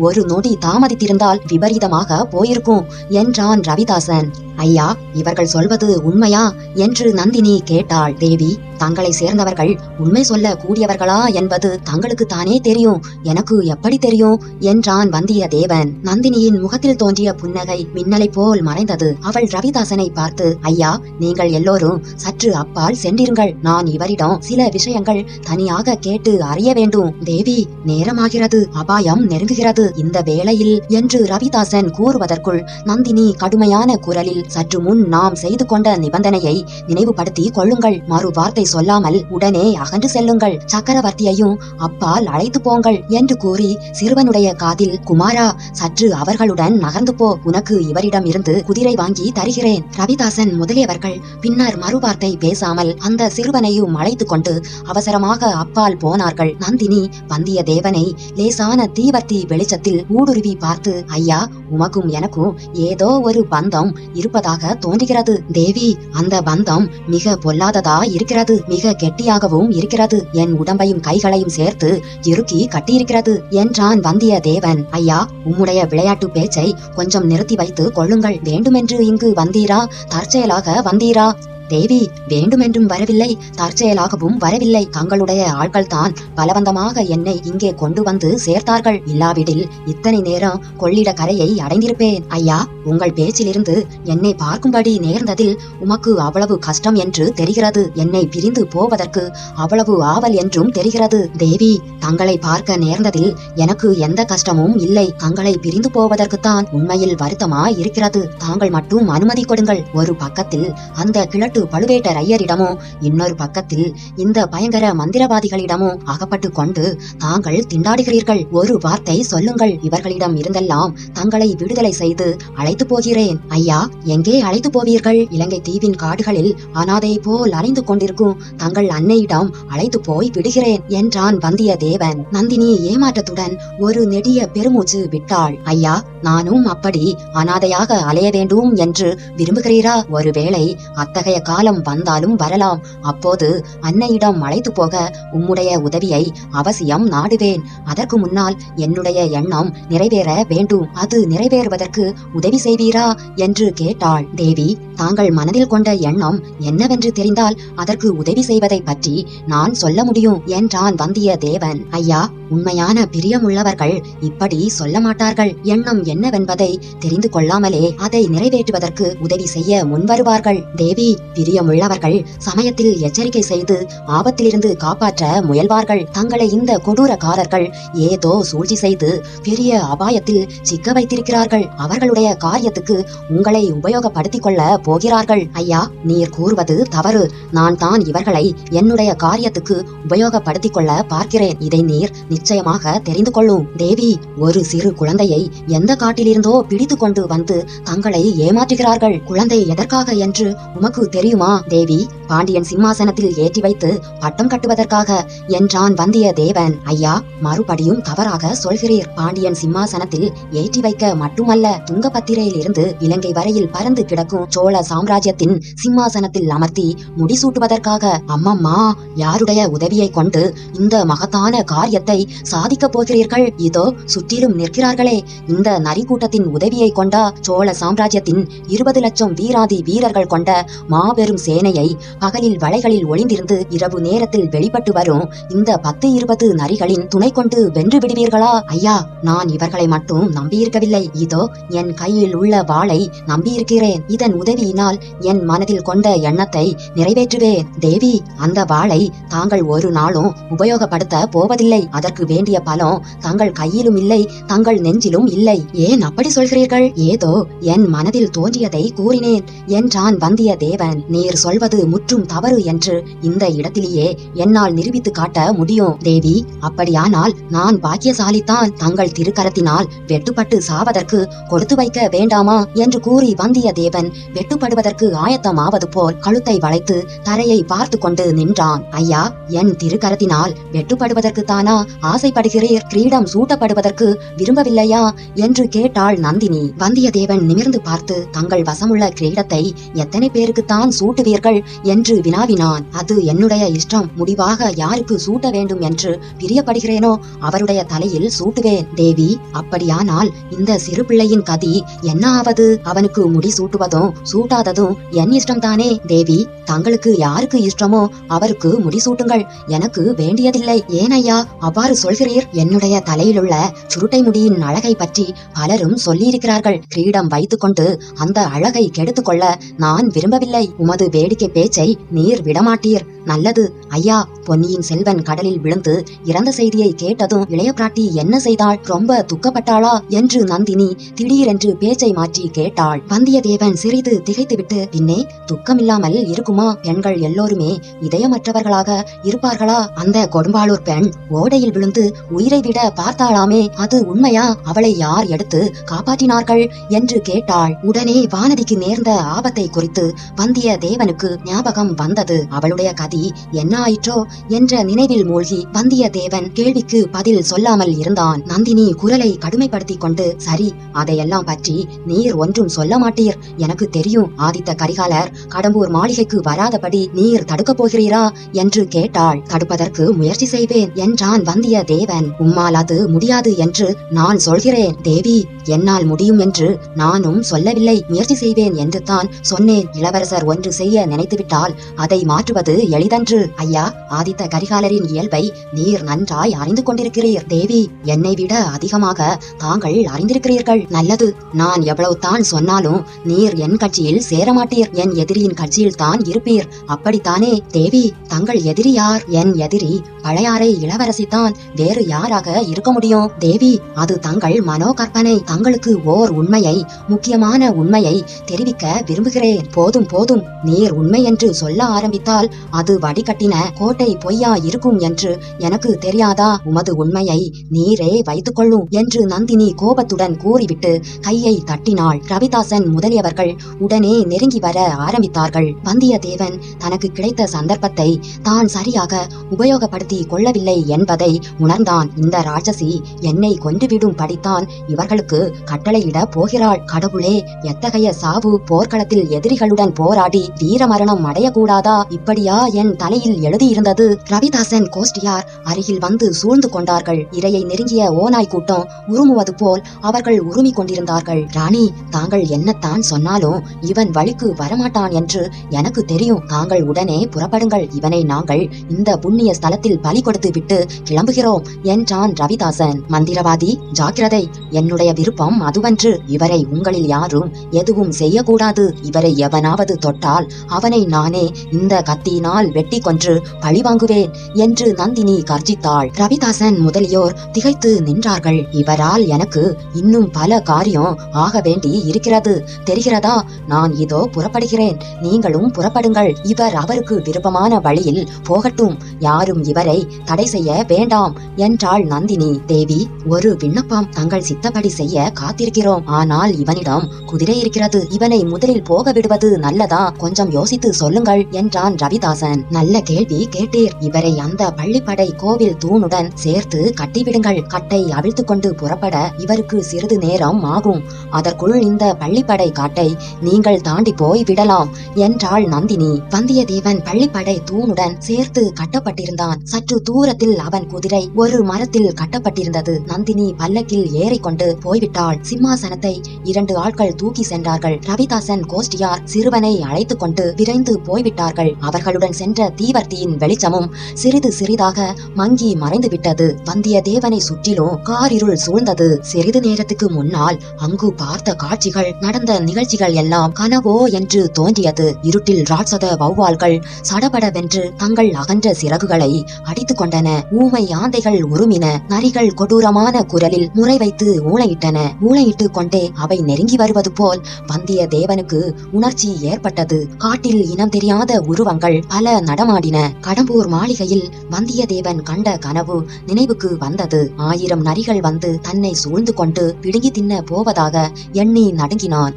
ஒரு நொடி தாமதித்திருந்தால் விபரீதமாக போயிருக்கும் என்றான் ரவிதாசன். ஐயா, இவர்கள் சொல்வது உண்மையா என்று நந்தினி கேட்டாள். தேவி, தங்களை சேர்ந்தவர்கள் உண்மை சொல்ல கூடியவர்களா என்பது தங்களுக்கு தானே தெரியும், எனக்கு எப்படி தெரியும் என்றான் வந்தியத்தேவன். நந்தினியின் முகத்தில் தோன்றிய புன்னகை மின்னலை போல் மறைந்தது. அவள் ரவிதாசனை பார்த்து, ஐயா, நீங்கள் எல்லோரும் சற்று அப்பால் சென்றிருங்கள், நான் இவரிடம் சில விஷயங்கள் தனியாக கேட்டு அறிய வேண்டும். தேவி, நேரமாகிறது, அபாயம் நெருங்குகிறது, இந்த வேளையில் என்று ரவிதாசன் கூறுவதற்குள் நந்தினி கடுமையான குரலில், சற்று முன் நாம் செய்து கொண்ட நிபந்தனையை நினைவுபடுத்தி கொள்ளுங்கள், மறு வார்த்தை சொல்லாமல் உடனே அகன்று செல்லுங்கள், சக்கரவர்த்தியையும் அப்பால் அழைத்து போங்கள் என்று கூறி சிறுவனுடைய காதில், குமாரா, சற்று அவர்களுடன் நகர்ந்து போ, உனக்கு இவரிடம் இருந்து குதிரை வாங்கி தருகிறேன். ரவிதாசன் முதலியவர்கள் பின்னர் மறுவார்த்தை பேசாமல் அந்த சிறுவனையும் அழைத்து கொண்டு அவசரமாக அப்பால் போனார்கள். நந்தினி வந்தியத்தேவனை லேசான தீவர்த்தி வெளிச்சத்தில் ஊடுருவி பார்த்து, ஐயா, உமக்கும் எனக்கும் ஏதோ ஒரு பந்தம் இருப்பதாக தோன்றுகிறது. தேவி, அந்த பந்தம் மிக பொல்லாததா இருக்கிறது, மிக கெட்டியாகவும் இருக்கிறது, என் உடம்பையும் கைகளையும் சேர்த்து இறுக்கி கட்டியிருக்கிறது என்றான் வந்தியத்தேவன். ஐயா, உம்முடைய விளையாட்டு பேச்சை கொஞ்சம் நிறுத்தி வைத்து கொள்ளுங்கள். வேண்டுமென்று இங்கு வந்தீரா, தற்செயலாக வந்தீரா? தேவி, வேண்டுமென்றும் வரவில்லை, தற்செயலாகவும் வரவில்லை, தங்களுடைய ஆட்கள் தான் பலவந்தமாக என்னை இங்கே கொண்டு வந்து சேர்த்தார்கள், இல்லாவிடில் இத்தனை நேரம் கொள்ளிட கரையை அடைந்திருப்பேன். ஐயா, உங்கள் பேச்சிலிருந்து என்னை பார்க்கும்படி நேர்ந்ததில் உமக்கு அவ்வளவு கஷ்டம் என்று தெரிகிறது, என்னை பிரிந்து போவதற்கு அவ்வளவு ஆவல் என்றும் தெரிகிறது. தேவி, தங்களை பார்க்க நேர்ந்ததில் எனக்கு எந்த கஷ்டமும் இல்லை, தங்களை பிரிந்து போவதற்குத்தான் உண்மையில் வருத்தமாய் இருக்கிறது. தாங்கள் மட்டும் அனுமதி கொடுங்கள். ஒரு பக்கத்தில் அந்த கிழட்டு பழுவேட்டரையரிடமோ, இன்னொரு பக்கத்தில் இந்த பயங்கர மந்திரவாதிகளிடமோ அகப்பட்டு கொண்டு தாங்கள் திண்டாடுகிறீர்கள். ஒரு வார்த்தை சொல்லுங்கள், இவர்களிடம் இருந்தெல்லாம் தங்களை விடுதலை செய்து அழைத்து போகிறேன். ஐயா, எங்கே அழைத்து போவீர்கள்? இலங்கை தீவின் காடுகளில் அனாதை போல் அலைந்து கொண்டிருக்கும் தங்கள் அன்னையிடம் அழைத்து போய் விடுகிறேன் என்றான் வந்தியத்தேவன். நந்தினி ஏமாற்றத்துடன் ஒரு நெடிய பெருமூச்சு விட்டாள். ஐயா, நானும் அப்படி அனாதையாக அலைய வேண்டும் என்று விரும்புகிறீரா? ஒருவேளை அத்தகைய காலம் வந்தாலும் வரலாம். அப்போது அன்னையிடம் அழைத்து போக உம்முடைய உதவியை அவசியம் நாடுவேன். அதற்கு முன்னால் என்னுடைய எண்ணம் நிறைவேற வேண்டும். அது நிறைவேறுவதற்கு உதவி செய்வீரா என்று கேட்டாள். தேவி, தாங்கள் மனதில் கொண்ட எண்ணம் என்னவென்று தெரிந்தால் அதற்கு உதவி செய்வதை பற்றி நான் சொல்ல முடியும் என்றான் வந்தியத்தேவன். ஐயா, உண்மையான பிரியமுள்ளவர்கள் இப்படி சொல்ல மாட்டார்கள். எண்ணம் என்னவென்பதை தெரிந்து கொள்ளாமலே அதை நிறைவேற்றுவதற்கு உதவி செய்ய முன்வருவார்கள். தேவி, பிரியமுள்ளவர்கள் சமயத்தில் எச்சரிக்கை செய்து ஆபத்திலிருந்து காப்பாற்ற முயல்வார்கள். தங்களை இந்த கொடூரக்காரர்கள் ஏதோ சூழ்ச்சி செய்து பெரிய அபாயத்தில் சிக்க வைத்திருக்கிறார்கள். அவர்களுடைய காரியத்துக்கு உங்களை உபயோகப்படுத்திக் கொள்ள போகிறார்கள். ஐயா, நீர் கூறுவது தவறு. நான் தான் இவர்களை என்னுடைய காரியத்துக்கு உபயோகப்படுத்திக் கொள்ள பார்க்கிறேன். இதை நீர் நிச்சயமாக தெரிந்து கொள்ளும். தேவி, ஒரு சிறு குழந்தையை எந்த காட்டிலிருந்தோ பிடித்து கொண்டு வந்து தங்களை ஏமாற்றுகிறார்கள். குழந்தை எதற்காக என்று உமக்கு தெரியுமா? தேவி, பாண்டியன் சிம்மாசனத்தில் ஏற்றி வைத்து பட்டம் கட்டுவதற்காக என்றான் வந்தியத்தேவன். ஐயா, மறுபடியும் தவறாக சொல்கிறீர். பாண்டியன் சிம்மாசனத்தில் ஏற்றி வைக்க மட்டுமல்ல, துங்கபத்திரையில் இருந்து இலங்கை வரையில் பறந்து கிடக்கும் சோழ சாம்ராஜ்யத்தின் சிம்மாசனத்தில் அமர்த்தி முடிசூட்டுவதற்காக. அம்மம்மா, யாருடைய உதவியை கொண்டு இந்த மகத்தான காரியத்தை சாதிக்க போகிறீர்கள்? இதோ சுற்றிலும் நிற்கிறார்களே, இந்த நரிக்கூட்டத்தின் உதவியை கொண்டா சோழ சாம்ராஜ்யத்தின் 20 லட்சம் வீராதி வீரர்கள் கொண்ட மாபெரும் சேனையை பகலில் வளைகளில் ஒளிந்திருந்து இரவு நேரத்தில் வெளிப்பட்டு வரும் இந்த 10-20 நரிகளின் துணை கொண்டு வென்று விடுவீர்களா? ஐயா, நான் இவர்களை மட்டும் நம்பியிருக்கவில்லை. இதோ என் கையில் உள்ள வாளை நம்பியிருக்கிறேன். இதன் உதவியினால் என் மனதில் கொண்ட எண்ணத்தை நிறைவேற்றுவேன். தேவி, அந்த வாளை தாங்கள் ஒரு நாளும் உபயோகப்படுத்த போவதில்லை. அதற்கு வேண்டிய பலம் தங்கள் கையிலும் இல்லை, தங்கள் நெஞ்சிலும் இல்லை. ஏன் அப்படி சொல்கிறீர்கள்? ஏதோ என் மனதில் தோன்றியதை கூறினேன் என்றான் வந்தியத்தேவன். நீர் சொல்வது முற்றும் தவறு என்று இந்த இடத்திலேயே என்னால் நிரூபித்து காட்ட முடியும் தேவி. அப்படியானால் நான் பாக்கியசாலித்தான். தங்கள் திருக்கரத்தினால் வெட்டுப்பட்டு சாவதற்கு கொடுத்து வைக்க வேண்டாமா என்று கூறி வந்தியத்தேவன் வெட்டுப்படுவதற்கு ஆயத்தமாவது போல் கழுத்தை வளைத்து தரையை பார்த்து கொண்டு நின்றான். ஐயா, என் திருக்கரத்தினால் வெட்டுப்படுவதற்கு தானா ஆசைப்படுகிறீர்? கிரீடம் சூட்டப்படுவதற்கு விரும்பவில்லையா என்று கேட்டாள் நந்தினி. வந்தியத்தேவன் நிமிர்ந்து பார்த்து தங்கள் வசமுள்ள கிரீடத்தை எத்தனை பேருக்குத்தான் சூட்டுவீர்கள் என்று வினாவினான். அது என்னுடைய இஷ்டம். முடிவாக யாருக்கு சூட்ட வேண்டும் என்று பிரியப்படுகிறேனோ அவருடைய தலையில் சூட்டுவேன் தேவி. அப்படியானால் இந்த சிறு பிள்ளையின் கதி என்ன ஆவது? அவனுக்கு முடி சூட்டுவதும் சூட்டாததும் என் இஷ்டம்தானே தேவி. தங்களுக்கு யாருக்கு இஷ்டமோ அவருக்கு முடி சூட்டுங்கள். எனக்கு வேண்டியதில்லை. ஏன் ஐயா அவ்வாறு சொல்கிறீர்? என்னுடைய தலையிலுள்ள சுருட்டை முடியின் அழகை பற்றி பலரும் சொல்லியிருக்கிறார்கள். கிரீடம் வைத்துக்கொண்டு அந்த அழகை கெடுத்துக் கொள்ள நான் விரும்பவில்லை. உமது வேடிக்கை பேச்சை நீர் விடமாட்டீர். நல்லது ஐயா. பொன்னியின் செல்வன் கடலில் விழுந்து இறந்த செய்தியை கேட்டதும் இளைய பிராட்டி என்ன செய்தாள்? ரொம்ப துக்கப்பட்டாளா என்று நந்தினி திடீரென்று பேச்சை மாற்றி கேட்டாள். வந்தியத்தேவன் சிறிது திகைத்துவிட்டு, பின்னே துக்கமில்லாமல் இருக்குமா? பெண்கள் எல்லோருமே இதயமற்றவர்களாக இருப்பார்களா? அந்த கொடும்பாளூர் பெண் ஓடையில் விழுந்து உயிரை விட பார்த்தாளாமே, அது உண்மையா? அவளை யார் எடுத்து காப்பாற்றினார்கள் என்று கேட்டாள். உடனே வானதிக்கு நேர்ந்த ஆபத்தை குறித்து வந்தியத்தேவனுக்கு ஞாபகம் வந்தது. அவளுடைய கதி என்ன ஆயிற்றோ என்ற நினைவில் மூழ்கி வந்தியத்தேவன் கேள்விக்கு பதில் சொல்லாமல் இருந்தான். நந்தினி குரலை கடுமைப்படுத்திக் கொண்டு, சரி, அதையெல்லாம் பற்றி நீர் ஒன்றும் சொல்ல மாட்டீர். எனக்கு தெரியும். ஆதித்த கரிகாலர் கடம்பூர் மாளிகைக்கு வராதபடி நீர் தடுக்கப் போகிறீரா என்று கேட்டாள். தடுப்பதற்கு முயற்சி செய்வேன் என்றான் வந்தியத்தேவன். உம்மால் அது முடியாது என்று நான் சொல்கிறேன் தேவி. என்னால் முடியும் என்று நானும் சொல்லவில்லை. முயற்சி செய்வேன் என்று தான் சொன்னேன். இளவரசர் ஒன்று செய்ய நினைத்துவிட்டால் அதை மாற்றுவது எளிதன்று. ஐயா, ஆதித்த கரிகாலரின் இயல்பை நீர் நன்றாய் அறிந்து கொண்டிருக்கிறீர் தேவி. என்னை விட அதிகமாக தாங்கள் அறிந்திருக்கிறீர்கள். நல்லது. நான் எவ்வளவு தான் சொன்னாலும் நீர் என் கட்சியில் சேரமாட்டீர். என் எதிரியின் கட்சியில் தான் இருப்பீர். அப்படித்தானே தேவி? தங்கள் எதிரி யார்? என் எதிரி பழையாறை இளவரசி தான். வேறு யாராக இருக்க முடியும் தேவி? அது தங்கள் மனோ கற்பனை. தங்களுக்கு ஓர் உண்மையை, முக்கியமான உண்மையை தெரிவிக்க விரும்புகிறேன். போதும் போதும். நீர் உண்மை என்று சொல்ல ஆரம்பித்தால் அது வடிகட்டின கோட்டை பொய்யா இருக்கும் என்று எனக்கு தெரியாதா? உமது உண்மையை நீரே வைத்துக் கொள்ளும் என்று நந்தினி கோபத்துடன் கூறிவிட்டு கையை தட்டினாள். ரவிதாசன் முதலியவர்கள் உடனே நெருங்கி வர ஆரம்பித்தார்கள். வந்தியத்தேவன் தனக்கு கிடைத்த சந்தர்ப்பத்தை தான் சரியாக உபயோகப்படுத்தி கொள்ளவில்லை என்பதை உணர்ந்தான். இந்த ராட்சசி என்னை கொன்றுவிடும் படித்தான் இவர்களுக்கு கட்டளையிட போகிறாள். கடவுளே, எத்தகைய சாவு! போர்க்களத்தில் எதிரிகளுடன் போராடி வீரமரணம் அடையக்கூடாதா? இப்படியா என் தலையில் எழுதியிருந்தது? ரவிதாசன் கோஷ்டியார் அருகில் வந்து சூழ்ந்து கொண்டார்கள். இரையை நெருங்கிய ஓநாய் கூட்டம் உருமுவது போல் அவர்கள் உருமி கொண்டிருந்தார்கள். ராணி, தாங்கள் என்னத்தான் சொன்னாலும் இவன் வழிக்கு வரமாட்டான் என்று எனக்கு தெரியும். தாங்கள் உடனே புறப்படுங்கள். இவனை நாங்கள் இந்த புண்ணிய ஸ்தலத்தில் பலி கொடுத்து விட்டு கிளம்புகிறோம் என்றான் ரவிதாசன். மந்திரவாதி, ஜாக்கிரதை. என்னுடைய விருப்பம் அதுவன்று. இவரை உங்களில் யாரும் எதுவும் செய்யக்கூடாது. இவரை எவனாவது தொட்டால் அவனை நானே இந்த கத்தியினால் வெட்டி கொன்று பழி வாங்குவேன் என்று நந்தினி கர்ஜித்தாள். ரவிதாசன் முதலியோர் திகைத்து நின்றார்கள். இவரால் எனக்கு இன்னும் பல காரியம் ஆக வேண்டி இருக்கிறது தெரிகிறதா? நான் இதோ புறப்படுகிறேன். நீங்களும் புறப்படுங்கள். இவர் அவருக்கு விருப்பமான வழியில் போகட்டும். யாரும் இவரை தடை செய்ய வேண்டாம் என்றாள் நந்தினி. தேவி, ஒரு விண்ணப்பம். தங்கள் சித்தப்படி செய்ய காத்திருக்கிறோம். ஆனால் இவனிடம் குதிரை இருக்கிறது. இவனை முதலில் போக விடுவது நல்லதா? கொஞ்சம் யோசித்து சொல்லுங்கள் என்றான் ரவிதாசன். நல்ல கேள்வி கேட்டீர். இவரை அந்த பள்ளிப்படை கோவில் தூணுடன் சேர்த்து கட்டிவிடுங்கள். கட்டை அவிழ்த்து கொண்டு புறப்பட இவருக்கு சிறிது நேரம் ஆகும். அதற்குள் இந்த பள்ளிப்படை காட்டை நீங்கள் தாண்டி போய் விடலாம் என்றாள் நந்தினி. வந்தியத்தேவன் பள்ளிப்படை தூணுடன் சேர்த்து கட்டப்பட்டிருந்தான். சற்று தூரத்தில் அவன் குதிரை ஒரு மரத்தில் கட்டப்பட்டிருந்தது. நந்தினி பல்லக்கில் ஏறிக்கொண்டு போய்விட்டாள். சிம்மாசனத்தை 2 ஆட்கள் தூக்கி சென்றார்கள். ரவிதாசன் கோஷ்டியார் சிறுவனை அழைத்துக் கொண்டு விரைந்து போய்விட்டார்கள். அவர்களுடன் சென்ற தீவர்த்தியின் வெளிச்சமும் சிறிது சிறிதாக மங்கி மறைந்து விட்டது. வந்தியத்தேவனை சுற்றிலும் காரிருள் சூழ்ந்தது. சிறிது நேரத்துக்கு முன்னால் அங்கு பார்த்த காட்சிகள், நடந்த நிகழ்ச்சிகள் எல்லாம் கனவோ என்று தோன்றியது. இருட்டில் ராட்சத வௌவால்கள் சடபடவென்று தங்கள் அகன்ற சிறகுகளை அடித்துக் கொண்டன. ஊமை ஆந்தைகள் உருமின. நரிகள் கொடூரமான குரலில் முறை வைத்து ஊளையிட்டன. ஊளையிட்டு கொண்டே அவை நெருங்கி வருவது போல் வந்தியத்தேவனுக்கு உணர்ச்சி ஏற்பட்டது. காட்டில் இனம் தெரியாத உருவங்கள் பல நடமாடின. கடம்பூர் மாளிகையில் வந்தியத்தேவன் கண்ட கனவு நினைவுக்கு வந்தது. 1000 நரிகள் வந்து தன்னை சூழ்ந்து கொண்டு பிடுங்கி தின்ன போவதாக எண்ணி நடுங்கினான்.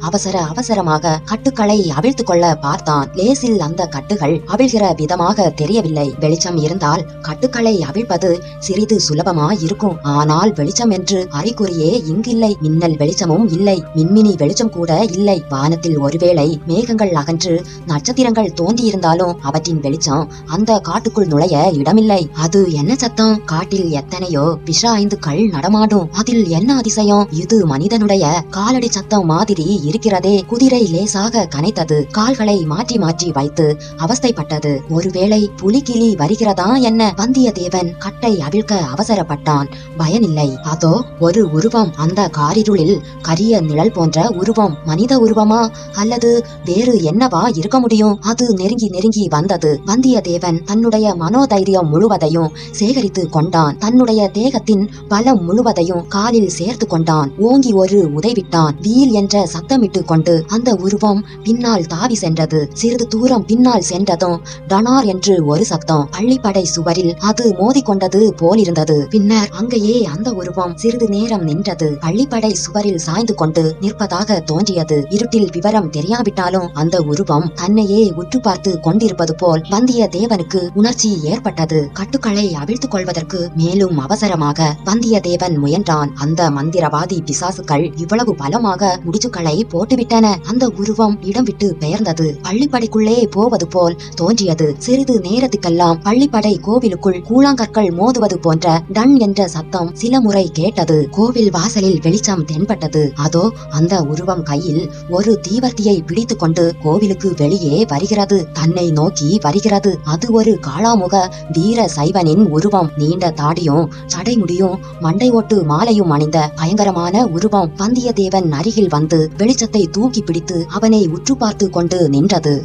அவசரமாக கட்டுக்களை அவிழ்த்து கொள்ள பார்த்தான். லேசில் அந்த கட்டுகள் அவிழ்கிற விதமாக தெரியவில்லை. வெளிச்சம் இருந்தால் கட்டுக்களை அவிழ்ப்பது சிறிது சுலபமாயிருக்கும். ஆனால் வெளிச்சம் என்று அறிகுறியே இங்கில்லை. மின்னல் வெளிச்சமும் இல்லை, மின்மினி வெளிச்சம் கூட இல்லை. வானத்தில் ஒருவேளை மேகங்கள் அகன்று நட்சத்திரங்கள் தோன்றியிருந்தாலும் அவற்றின் வெளிச்சம் அந்த காட்டுக்குள் நுழைய இடமில்லை. அது என்ன சத்தம்? காட்டில் எத்தனையோ விஷ ஐந்துக்கள் நடமாடும். அதில் என்ன அதிசயம்? இது மனிதனுடைய காலடி சத்தம் மாதிரி இருக்கிறதே. குதிரை லேசாக கனைத்தது. கால்களை மாற்றி மாற்றி வைத்து அவஸ்தைப்பட்டது. ஒருவேளை புலிகிளி வருகிறதா என்ன? வந்தியத்தேவன் கட்டை அவிழ்க்க அவசரப்பட்டான். பயனில்லை. அதோ ஒரு உருவம். அந்த காரிருளில் கரிய நிழல் போன்ற உருவம். மனித உருவமா அல்லது வேறு என்னவா இருக்க முடியும்? அது நெருங்கி நெருங்கி வந்தது. வந்தியத்தேவன் தன்னுடைய மனோதைரியம் முழுவதையும் சேகரித்து கொண்டான். தன்னுடைய தேகத்தின் பலம் முழுவதையும் காலில் சேர்த்து கொண்டான். ஓங்கி ஒரு உதைவிட்டான். வீல் என்ற சத்தமிட்டு கொண்டு அந்த உருவம் பின்னால் தாவி சென்றது. சிறிது தூரம் பின்னால் சென்றதும் டனார் என்று ஒரு சத்தம். பள்ளிப்படை சுவரில் அது மோதிக்கொண்டது போலிருந்தது. பின்னர் அங்கேயே அந்த உருவம் சிறிது நேரம் நின்றது. பள்ளிப்படை சுவரில் சாய்ந்து கொண்டு நிற்பதாக தோன்றியது. இருட்டில் விவரம் தெரியாவிட்டாலும் அந்த உருவம் தன்னையே உற்று பார்த்து கொண்டிருப்பது போல் வந்தியத்தேவனுக்கு உணர்ச்சி ஏற்பட்டது. கட்டுக்களை அவிழ்த்துக் கொள்வதற்கு மேலும் அவசரமாக வந்தியத்தேவன் முயன்றான். அந்த மந்திரவாதி பிசாசுகள் இவ்வளவு பலமாக முடிச்சுக்களை போட்டுவிட்டன. அந்த உருவம் இடம் விட்டு பெயர்ந்தது. பள்ளிப்படைக்குள்ளே போவது போல் தோன்றியது. சிறிது நேரத்துக்கெல்லாம் பள்ளிப்படை கோவிலுக்குள் கூழாங்கற்கள் மோதுவது போன்ற டன் என்ற சத்தம் சில முறை கேட்டது. கோவில் வாசலில் வெளிச்சம் தென்பட்டது. அதோ அந்த உருவம் கையில் ஒரு தீவர்த்தியை பிடித்துக் கொண்டு கோவிலுக்கு வெளியே வருகிறது. தன்னை நோக்கி வருகிறது. அது ஒரு காளாமுக வீர சைவனின் உருவம். நீண்ட தாடியும் சடைமுடியும் மண்டை ஓட்டு மாலையும் அணிந்த பயங்கரமான உருவம் வந்தியத்தேவன் அருகில் வந்து வெளிச்சத்தை தூக்கி பிடித்து அவனை உற்று பார்த்து கொண்டு நின்றது.